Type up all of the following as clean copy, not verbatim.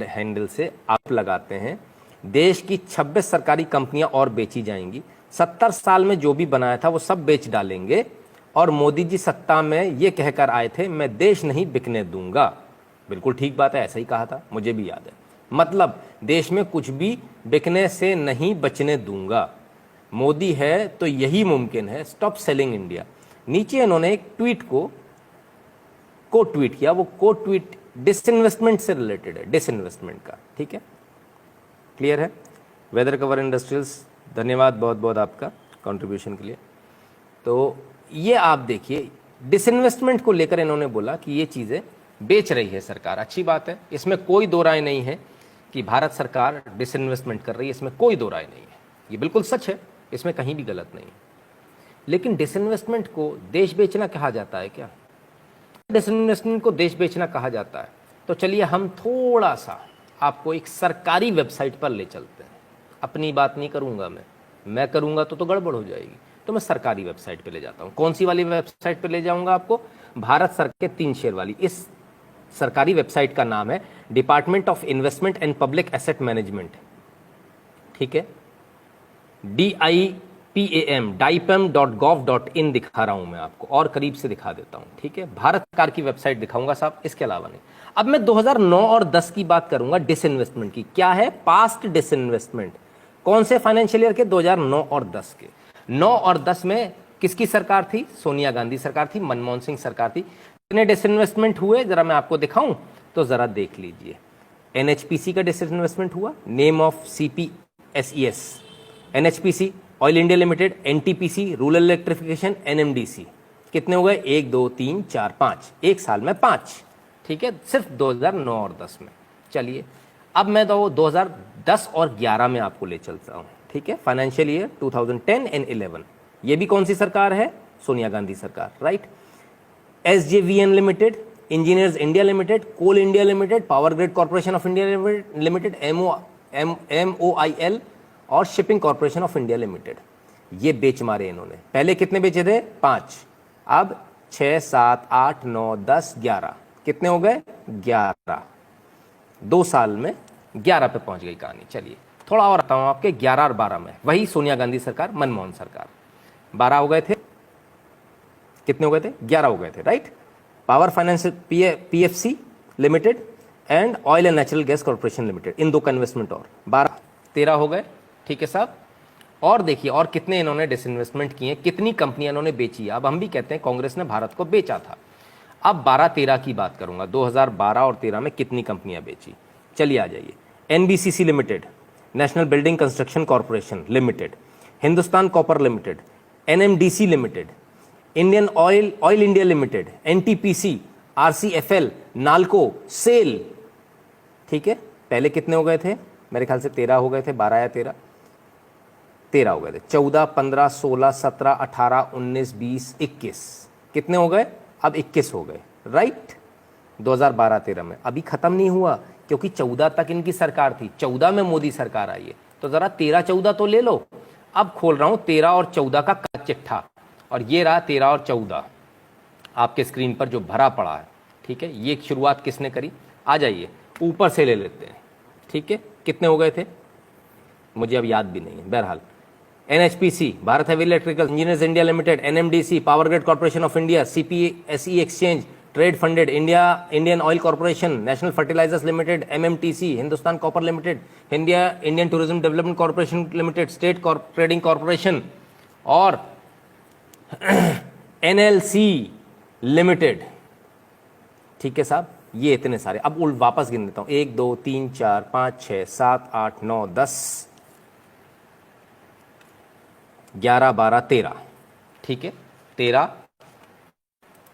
Handle से आप लगाते हैं, देश की 26 सरकारी कंपनियां और बेची जाएंगी, 70 साल में जो भी बनाया था वो सब बेच डालेंगे, और मोदी जी सत्ता में ये कहकर आए थे मैं देश नहीं बिकने दूंगा। बिल्कुल ठीक बात है, ऐसा ही कहा था, मुझे भी याद है। मतलब देश में कुछ भी बिकने से नहीं बचने दूंगा, मोदी है तो यही मुमकिन है, स्टॉप सेलिंग इंडिया। नीचे इन्होंने एक ट्वीट को ट्वीट किया, वो को ट्वीट डिसइन्वेस्टमेंट से रिलेटेड है, डिसइन्वेस्टमेंट का, ठीक है, क्लियर है। वेदर कवर इंडस्ट्रियल्स, धन्यवाद बहुत बहुत आपका कंट्रीब्यूशन के लिए। तो ये आप देखिए, डिसइन्वेस्टमेंट को लेकर इन्होंने बोला कि ये चीज़ें बेच रही है सरकार, अच्छी बात है, इसमें कोई दो राय नहीं है कि भारत सरकार डिसइन्वेस्टमेंट कर रही है, इसमें कोई दो राय नहीं है, ये बिल्कुल सच है, इसमें कहीं भी गलत नहीं है। लेकिन डिसइन्वेस्टमेंट को देश बेचना कहा जाता है क्या? डिसइन्वेस्टमेंट को देश बेचना कहा जाता है तो चलिए हम थोड़ा सा आपको एक सरकारी वेबसाइट पर ले चलते हैं। अपनी बात नहीं करूंगा मैं करूंगा तो गड़बड़ हो जाएगी, तो मैं सरकारी वेबसाइट पे ले जाता हूं। कौन सी वाली वेबसाइट पे ले जाऊंगा आपको? भारत सरकार के 3 शेयर वाली। इस सरकारी वेबसाइट का नाम है department of investment and public asset management, ठीक है, DIPAM.gov.in दिखा रहा हूं मैं आपको, और करीब से दिखा देता हूं, ठीक है, भारत सरकार की वेबसाइट दिखाऊंगा साहब, इसके अलावा नहीं। अब मैं 2009 और 10 की बात करूंगा डिसइन्वेस्टमेंट की। क्या है? Past disinvestment. कौन से फाइनेंशियल ईयर के? 2009 और 10 के। 9 और 10 में किसकी सरकार थी? सोनिया गांधी सरकार थी, मनमोहन सिंह सरकार थी। कितने डिसइन्वेस्टमेंट हुए जरा मैं आपको दिखाऊं तो जरा देख लीजिए। NHPC का डिसइन्वेस्टमेंट हुआ, name of CPSES, NHPC, oil India limited, NTPC, rural electrification, NMDC। कितने हो गए? 1 2 3 4 5, एक साल में 5, ठीक है, सिर्फ 2009 और 10 में। चलिए अब मैं तो 2010 और 11 में आपको ले चलता हूं, ठीक है, फाइनेंशियल ईयर 2010 एंड 11। ये भी कौन सी सरकार है? सोनिया गांधी सरकार, right. SJVN limited, engineers India limited, coal India limited, power grid corporation of India limited, MOIL और shipping corporation of India limited. ये बेच मारे इन्होंने। पहले कितने बेचे थे? 5, अब 6 7 8 9 10 11, कितने हो गए? 11। 2 साल में 11 पे पहुंच गई कहानी। चलिए थोड़ा और आता हूं आपके 11 और 12 में, वही सोनिया गांधी सरकार, मनमोहन सरकार। 12 हो गए थे, कितने हो गए थे? 11 हो गए थे, right. Power finance PFC limited and oil and natural gas corporation limited, इन 2 का इन्वेस्टमेंट और 12 13 हो गए, ठीक है साहब। और देखिए और कितने इन्होंने डिसइन्वेस्टमेंट किए, कितनी कंपनियां इन्होंने बेची। अब हम भी कहते हैं कांग्रेस ने भारत को बेचा था। अब 12-13 की बात करूंगा, 2012 और 13 में कितनी कंपनियां बेची। चलिए आ जाइए। NBCC limited, national building construction corporation limited, Hindustan copper limited, NMDC limited, Indian oil India limited, NTPC, RCFL, Nalco, SAIL, ठीक है। पहले कितने हो गए थे? मेरे ख्याल से 13 हो गए थे, 12 या 13 हो गए थे। 14 15 16 17 18 19 20 21, कितने हो गए? अब 21 हो गए, राइट। 2012-13 में अभी खत्म नहीं हुआ, क्योंकि 14 तक इनकी सरकार थी, 14 में मोदी सरकार आई है, तो जरा 13-14 तो ले लो। अब खोल रहा हूं 13 और 14 का चिट्ठा, और ये रहा 13 और 14 आपके स्क्रीन पर जो भरा पड़ा है, ठीक है। ये शुरुआत किसने करी? आ जाइए ऊपर से ले लेते हैं, ठीक है। कितने हो गए थे मुझे अब याद भी नहीं है, बहरहाल। NHPC, Bharat heavy electrical engineers India limited, NMDC, power grid corporation of India, CPSE exchange trade funded, Indian oil corporation, national fertilizers limited, MMTC, Hindustan copper limited, Indian tourism development corporation limited, state trading corporation और NLC limited, ठीक है साहब। ये इतने सारे। अब वापस गिन देता हूं, 1 2 3 4 5 6 7 8 9 10 11 12 13, ठीक है। 13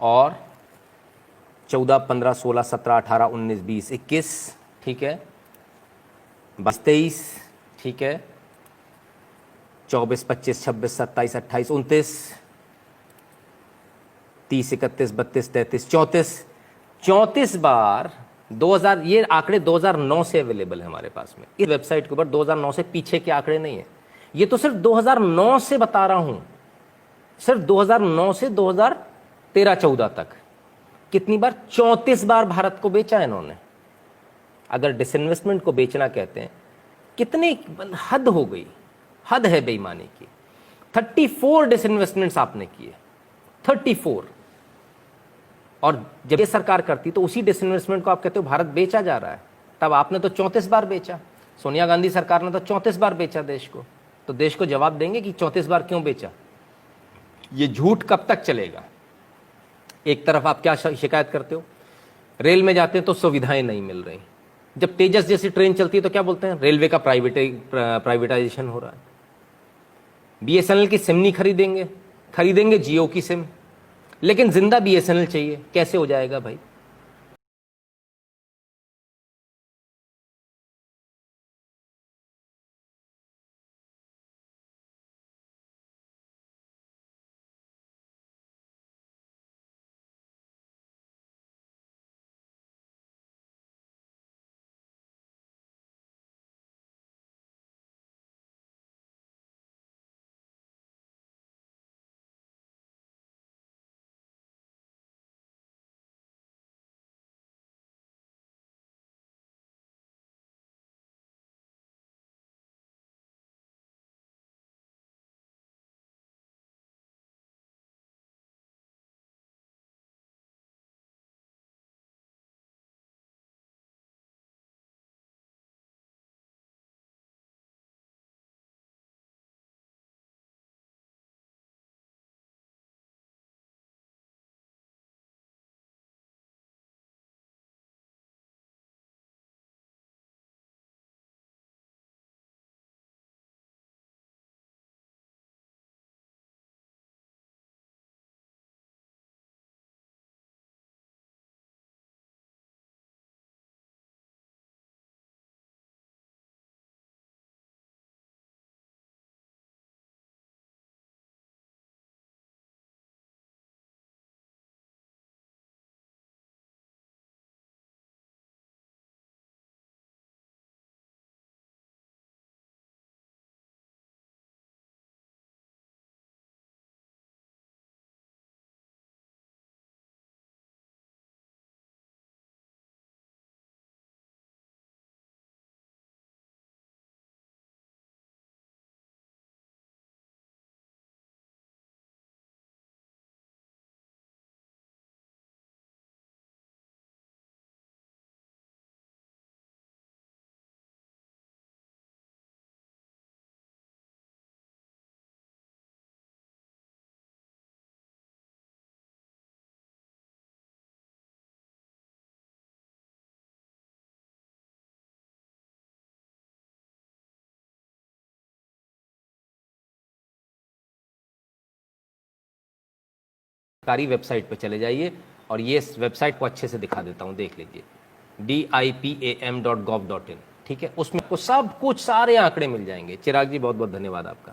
और 14 15 16 17 18 19 20 21, ठीक है। 22 23, ठीक है। 24 25 26 27 28 29 30 31 32 33 34 34 बार 2000। ये आंकड़े 2009 से अवेलेबल है हमारे पास में इस वेबसाइट के ऊपर। 2009 से पीछे के आंकड़े नहीं है, ये तो सिर्फ 2009 से बता रहा हूं, सिर्फ 2009 से 2013-14 तक। कितनी बार? 34 बार भारत को बेचा इन्होंने। अगर डिसइन्वेस्टमेंट को बेचना कहते हैं, कितने हद हो गई, हद है बेईमानी की। 34 डिसइन्वेस्टमेंट्स आपने किए, 34। और जब ये सरकार करती तो उसी डिसइन्वेस्टमेंट को आप कहते हो भारत बेचा जा रहा है। तब आपने तो 34 बार बेचा, सोनिया गांधी सरकार ने तो 34 बार बेचा देश को। तो देश को जवाब देंगे कि 34 बार क्यों बेचा। ये झूठ कब तक चलेगा। एक तरफ आप क्या शिकायत करते हो, रेल में जाते हैं तो सुविधाएं नहीं मिल रही, जब तेजस जैसी ट्रेन चलती है तो क्या बोलते हैं, रेलवे का प्राइवेटाइजेशन हो रहा है। बीएसएनएल की सिम नहीं खरीदेंगे, खरीदेंगे जियो की सिम, लेकिन जिंदा बीएसएनएल चाहिए। कैसे हो जाएगा भाई। सरकारी वेबसाइट पे चले जाइए और ये वेबसाइट को अच्छे से दिखा देता हूँ, देख लीजिए, dipam.gov.in। ठीक है, उसमें आपको सब कुछ सारे आंकड़े मिल जाएंगे। चिराग जी बहुत बहुत धन्यवाद आपका।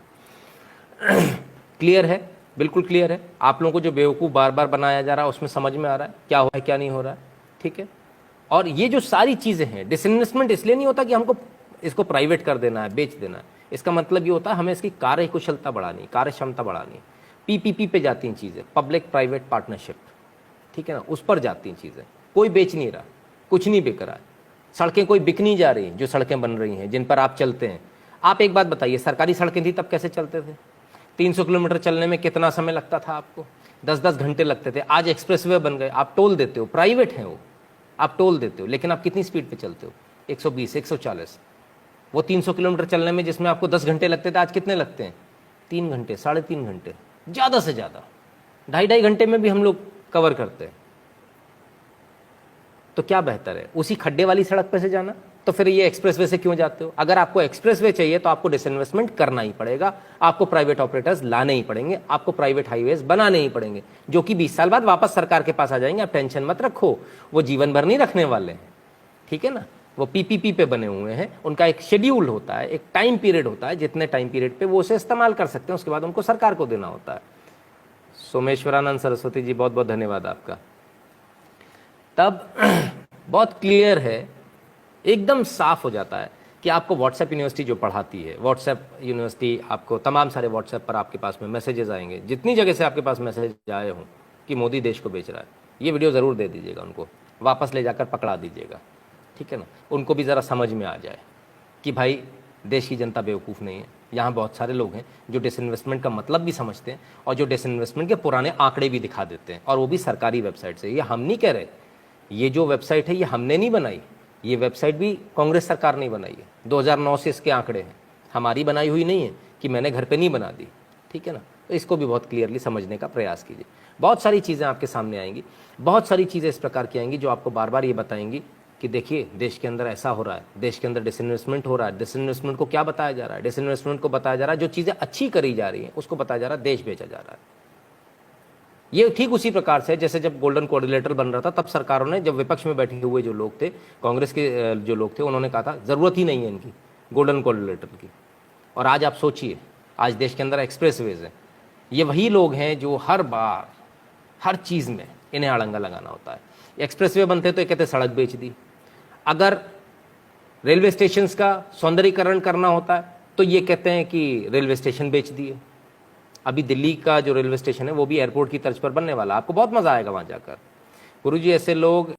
क्लियर है, बिल्कुल क्लियर है। आप लोगों को जो बेवकूफ़ बार बार बनाया जा रहा है उसमें समझ में आ रहा है क्या हो रहा है क्या नहीं हो रहा है। ठीक है, और ये जो सारी चीज़ें हैं, डिसइन्वेस्टमेंट इसलिए नहीं होता कि हमको इसको प्राइवेट कर देना है, बेच देना है। इसका मतलब ये होता है हमें इसकी कार्य कुशलता बढ़ानी, कार्य क्षमता बढ़ानी। पीपीपी पे जाती हैं चीज़ें, पब्लिक प्राइवेट पार्टनरशिप। ठीक है ना, उस पर जाती हैं चीज़ें। कोई बेच नहीं रहा, कुछ नहीं बिक रहा है, सड़कें कोई बिक नहीं जा रही, जो सड़कें बन रही हैं जिन पर आप चलते हैं। आप एक बात बताइए, सरकारी सड़कें थी तब कैसे चलते थे? 300 किलोमीटर चलने में कितना समय लगता था आपको? 10-10 घंटे लगते थे। आज एक्सप्रेसवे बन गए, आप टोल देते हो, प्राइवेट है वो, आप टोल देते हो, लेकिन आप कितनी स्पीड पे चलते हो? 120, 140। वो 300 किलोमीटर चलने में जिसमें आपको 10 घंटे लगते थे, आज कितने लगते हैं? 3 घंटे, 3.5 घंटे, ज़्यादा से ज़्यादा 2.5 घंटे में भी हम लोग कवर करते हैं। तो क्या बेहतर है, उसी खड्डे वाली सड़क पे से जाना? तो फिर ये एक्सप्रेसवे से क्यों जाते हो? अगर आपको एक्सप्रेसवे चाहिए तो आपको डिसइन्वेस्टमेंट करना ही पड़ेगा, आपको प्राइवेट ऑपरेटर्स लाने ही पड़ेंगे, आपको प्राइवेट हाईवेज बनाने ही पड़ेंगे, जो कि 20 साल बाद वापस सरकार के पास आ जाएंगे। आप टेंशन मत रखो, वो जीवन भर नहीं रखने वाले हैं। ठीक है ना, वो पीपीपी पे बने हुए हैं, उनका एक शेड्यूल होता है, एक टाइम पीरियड होता है, जितने टाइम पीरियड पे वो उसे इस्तेमाल कर सकते हैं, उसके बाद उनको सरकार को देना होता है। सोमेश्वरानंद सरस्वती जी बहुत बहुत धन्यवाद आपका। तब बहुत क्लियर है, एकदम साफ हो जाता है कि आपको व्हाट्सएप यूनिवर्सिटी जो पढ़ाती है, व्हाट्सएप यूनिवर्सिटी आपको तमाम सारे व्हाट्सएप पर आपके पास में मैसेजेस आएंगे, जितनी जगह से आपके पास मैसेज आए हों कि मोदी देश को बेच रहा है, ये वीडियो ज़रूर दे दीजिएगा उनको, वापस ले जाकर पकड़ा दीजिएगा। ठीक है ना, उनको भी ज़रा समझ में आ जाए कि भाई देश की जनता बेवकूफ़ नहीं है। यहाँ बहुत सारे लोग हैं जो डिसइन्वेस्टमेंट का मतलब भी समझते हैं और जो डिसइन्वेस्टमेंट के पुराने आंकड़े भी दिखा देते हैं, और वो भी सरकारी वेबसाइट से। ये हम नहीं कह रहे, ये जो वेबसाइट है ये हमने नहीं बनाई, ये वेबसाइट भी कांग्रेस सरकार ने बनाई है। 2009 से इसके आंकड़े हैं, हमारी बनाई हुई नहीं है कि मैंने घर पे नहीं बना दी, ठीक है ना। तो इसको भी बहुत क्लियरली समझने का प्रयास कीजिए। बहुत सारी चीज़ें आपके सामने आएंगी, बहुत सारी चीज़ें इस प्रकार की आएंगी जो आपको बार बार ये बताएंगी कि देखिए देश के अंदर ऐसा हो रहा है, देश के अंदर डिसइन्वेस्टमेंट हो रहा है। डिसइन्वेस्टमेंट को क्या बताया जा रहा है? डिसइन्वेस्टमेंट को बताया जा रहा है जो चीज़ें अच्छी करी जा रही हैं उसको बताया जा रहा है, देश बेचा जा रहा है। ये ठीक उसी प्रकार से जैसे जब गोल्डन कोऑर्डिनेटर बन रहा था, तब सरकारों ने, जब विपक्ष में बैठे हुए जो लोग थे, कांग्रेस के जो लोग थे, उन्होंने कहा था ज़रूरत ही नहीं है इनकी गोल्डन कोऑर्डिनेटर की। और आज आप सोचिए, आज देश के अंदर एक्सप्रेसवेज हैं, ये वही लोग हैं जो हर बार हर चीज़ में इन्हें अड़ंगा लगाना होता है। एक्सप्रेसवे बनते तो ये कहते सड़क बेच दी, अगर रेलवे स्टेशन का सौंदर्यीकरण करना होता है तो ये कहते हैं कि रेलवे स्टेशन बेच दिए। अभी दिल्ली का जो रेलवे स्टेशन है वो भी एयरपोर्ट की तर्ज पर बनने वाला, आपको बहुत मजा आएगा वहां जाकर। गुरुजी, ऐसे लोग